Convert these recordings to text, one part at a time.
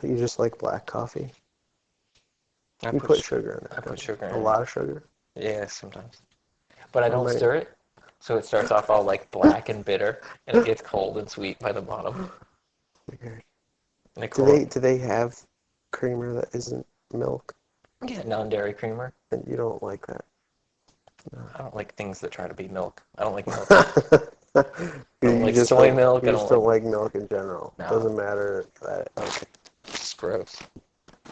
You just like black coffee? I You put put sugar in it, I put don't you? sugar A in it. lot of sugar? Yeah, sometimes. But I How don't many? stir it, so it starts off all like black and bitter, and it gets cold and sweet by the bottom. Weird. And Do they have creamer that isn't milk? yeah, non-dairy creamer. And you don't like that? I don't like things that try to be milk. I don't like milk. I don't You like just soy don't milk. you I just don't like don't like milk in general. no. Doesn't matter that okay. It's gross.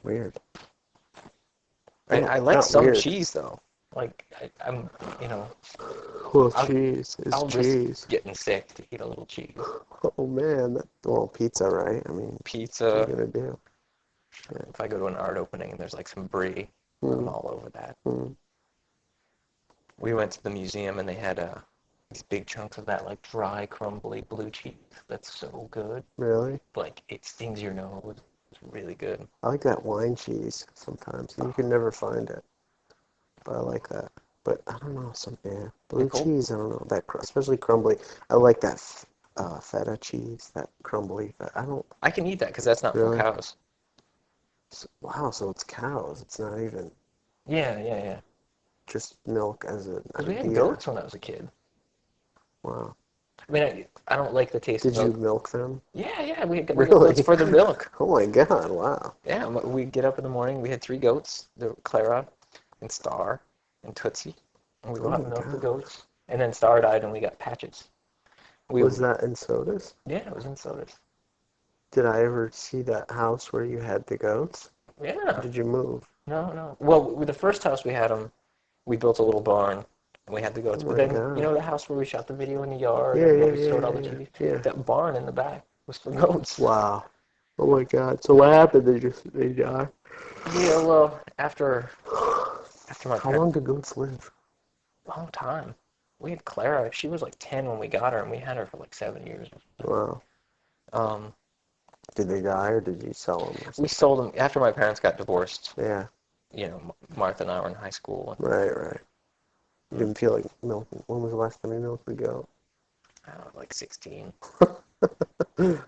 Weird. I Well, like not some weird. cheese though. Like I'm, you know, Well, I'll cheese is I'll risk cheese. getting sick to eat a little cheese. Oh man, well, pizza, right? I mean, what are Pizza. you gonna do? Yeah. If I go to an art opening and there's like some brie, I'm Mm, all over that. mm. We went to the museum and they had these big chunks of that like dry, crumbly blue cheese. That's so good. Really? Like it stings your nose. It's really good. I like that wine cheese sometimes. You can never find it, but I like that. But I don't know, blue Nicole, cheese. I don't know that, especially crumbly. I like that feta cheese, that crumbly. I don't I can eat that because that's not from really. cows. Wow, so it's cows. It's not even Yeah, yeah, yeah. just milk as an Because we had idea. goats when I was a kid. Wow. I mean, I don't like the taste of Did you milk. milk them? Yeah, yeah, we got goats Really? for the milk. Oh my God! Wow. Yeah, we get up in the morning. We had three goats, the Clara and Star and Tootsie, and we Oh go out my and milk the God. goats. And then Star died, and we got Patches. We Was that in sodas? yeah, it was in sodas. Did I ever see that house where you had the goats? Or Yeah, did you move? no, no. Well, with the first house we had them, we built a little barn, and we had the Oh goats. But my then you God. know the house where we shot the video in the yard Yeah, and where yeah, we yeah, stored all yeah, the yeah, cheese. yeah. That barn in the back was for goats. Wow. Oh my God. So what happened? They die? Yeah, well, after my How long parents, do goats live? long time. We had Clara. She was like 10 when we got her, and we had her for like 7 years. Wow. Um, Did they die or did you sell them or we something? sold them after my parents got divorced. Yeah. You know, Martha and I were in high school, and Right, right. You didn't feel like milking. When was the last time you milked the goat? I don't know, like 16.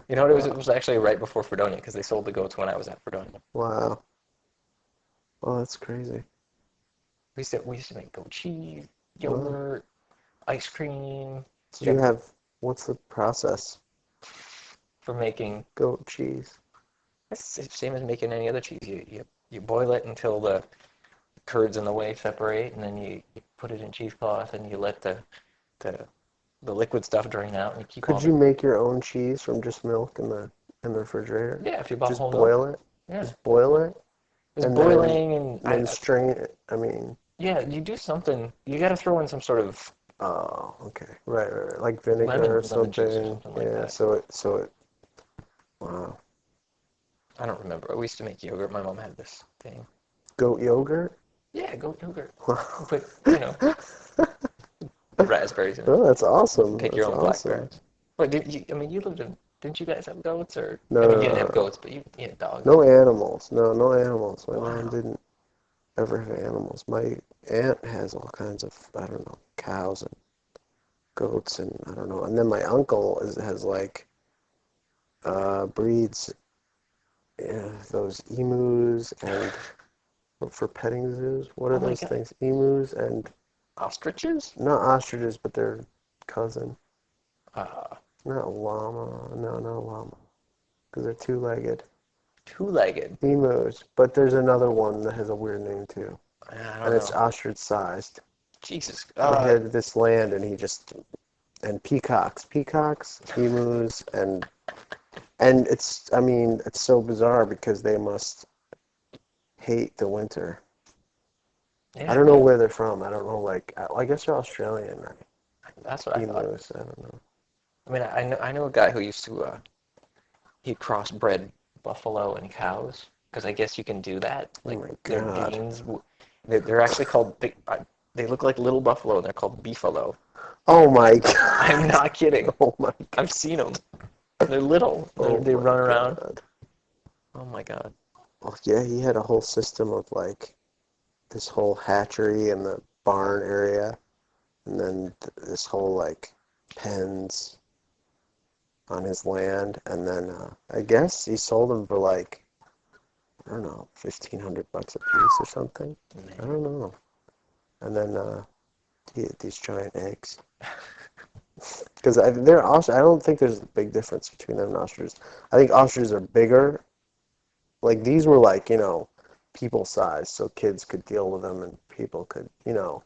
You know what it was? It Wow. was actually right before Fredonia because they sold the goats when I was at Fredonia. Wow. Oh, that's crazy. We used to make goat cheese, Wow. yogurt, ice cream. Did We you got have, what's the process? for making. Goat cheese. It's the same as making any other cheese. You boil it until the curds and the whey separate, and then you put it in cheesecloth and you let the the liquid stuff drain out, and you keep all Could the you make your own cheese from just milk in the refrigerator? yeah. If you bought Just whole milk, boil it? yeah, Just boil it it's and then boiling, and strain it. I mean, yeah, you do something. You got to throw in some sort of oh, okay. Right, right, right. Like vinegar or lemon juice or something. something like Yeah, that. so it wow. I don't remember. We used to make yogurt. My mom had this thing. Goat yogurt? Yeah, goat yogurt. Wow. Put raspberries in it. Oh, that's awesome. Pick your That's own awesome. blackberries. But did you? I mean, you lived in. Didn't you guys have goats or? No, I no, mean, you no, didn't have no. goats, but you had dogs. No animals. No, no animals. My mom Wow. didn't ever have animals. My aunt has all kinds of, I don't know, cows and goats and I don't know. And then my uncle has like breeds those emus and for petting zoos. What are Oh my those God. things? Emus and Ostriches? not ostriches, but their cousin. Uh, Not llama. No, no llama. Because they're two-legged. two-legged. Emus. But there's another one that has a weird name too. I And don't it's know. ostrich-sized. Jesus. They had this land and and peacocks, emus, and I mean, it's so bizarre because they must hate the winter. I Yeah, don't know really. where they're from. I don't know, like, I guess they're Australian, right? That's what I thought. Emus, I don't know. I mean, I know a guy who used to he crossbred buffalo and cows because I guess you can do that. Oh Like my their God. they're actually called they look like little buffalo and they're called beefalo. Oh my I'm God. not kidding. Oh my God. I've seen them. They're little. Oh They my run around. God. Oh my God. Well, yeah, he had a whole system of like this whole hatchery in the barn area, and then this whole like pens on his land, and then I guess he sold them for like I don't know, $1,500 a piece or something. Maybe. I don't know. And then these giant eggs. Because they're ostrich. I don't think there's a big difference between them and ostriches. I think ostriches are bigger. Like these were like, people size, so kids could deal with them and people could,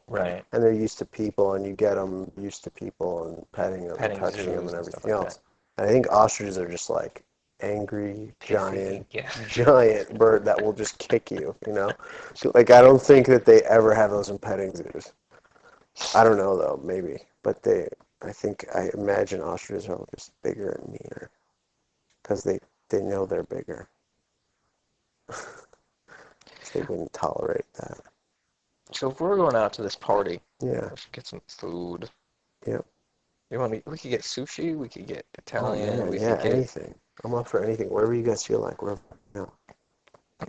Right. and they're used to people, and you get them used to people and petting them and Petting touching them zoos and and stuff everything like else. And I think ostriches are just like angry, Pissy, yeah. giant bird that will just kick you, So, like, I don't think that they ever have those in petting zoos. I don't know though, maybe, but I imagine ostriches are just bigger and meaner because they know they're bigger. They wouldn't tolerate that. So if we're going out to this party, Yeah. let's get some food. Yep. We could get sushi, we could get Oh Italian, man, we yeah, could get, anything. I'm up for anything. Whatever you guys feel like. Whatever. Yeah.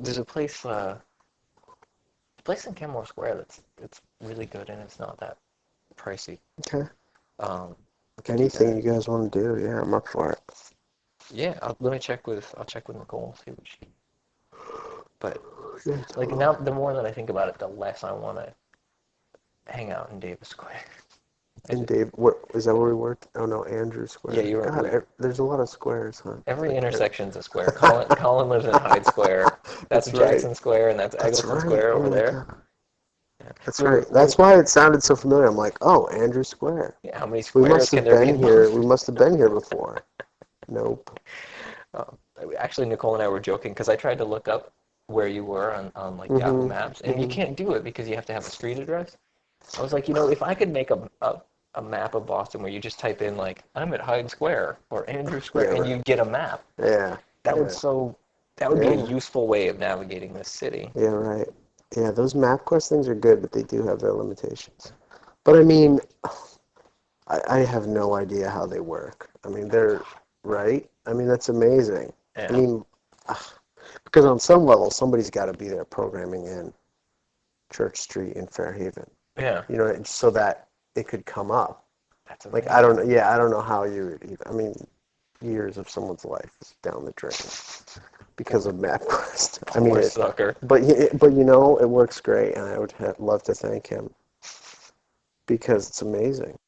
there's a place in Kenmore Square it's really good and it's not that pricey. Okay. We could do Anything that. you guys want to do, yeah, I'm up for it. Yeah, I'll check with Nicole, see what she, but Yeah, like totally. now, the more that I think about it, the less I want to hang out in Davis Square. And Dave, what is that where we worked? Oh no, Andrew Yeah, Square. God, there's a lot of squares, huh? It's every like intersection's a square. Colin lives in Hyde Square. That's That's right. Jackson Square, and that's That's Eggleston right. Square Oh over my there. God. Yeah. That's We right. were, we, That's why it sounded so familiar. I'm like, oh, Andrew Square. yeah, how many We squares must can have there be been in here. We Boston? must have been here before. Nope. Um, Actually, Nicole and I were joking because I tried to look up where you were on like Yahoo Maps, and you can't do it because you have to have a street address. I was like, if I could make a map of Boston where you just type in like I'm at Hyde Square or Andrew Yeah, Square, and right. you get a map, Yeah. that would Yeah. so that would be a Yeah. useful way of navigating this city. Yeah, right. Yeah, those MapQuest things are good, but they do have their limitations. But I mean, I have no idea how they work. I mean, they're right. I mean, that's amazing. I Yeah, mean, because on some level, somebody's got to be there programming in Church Street in Fairhaven, yeah, so that it could come up. that's Like, I don't know. amazing. Yeah, I don't know how you would even. I mean, years of someone's life is down the drain because Poor, of MapQuest. I mean, poor sucker. but it works great, and I would love to thank him because it's amazing.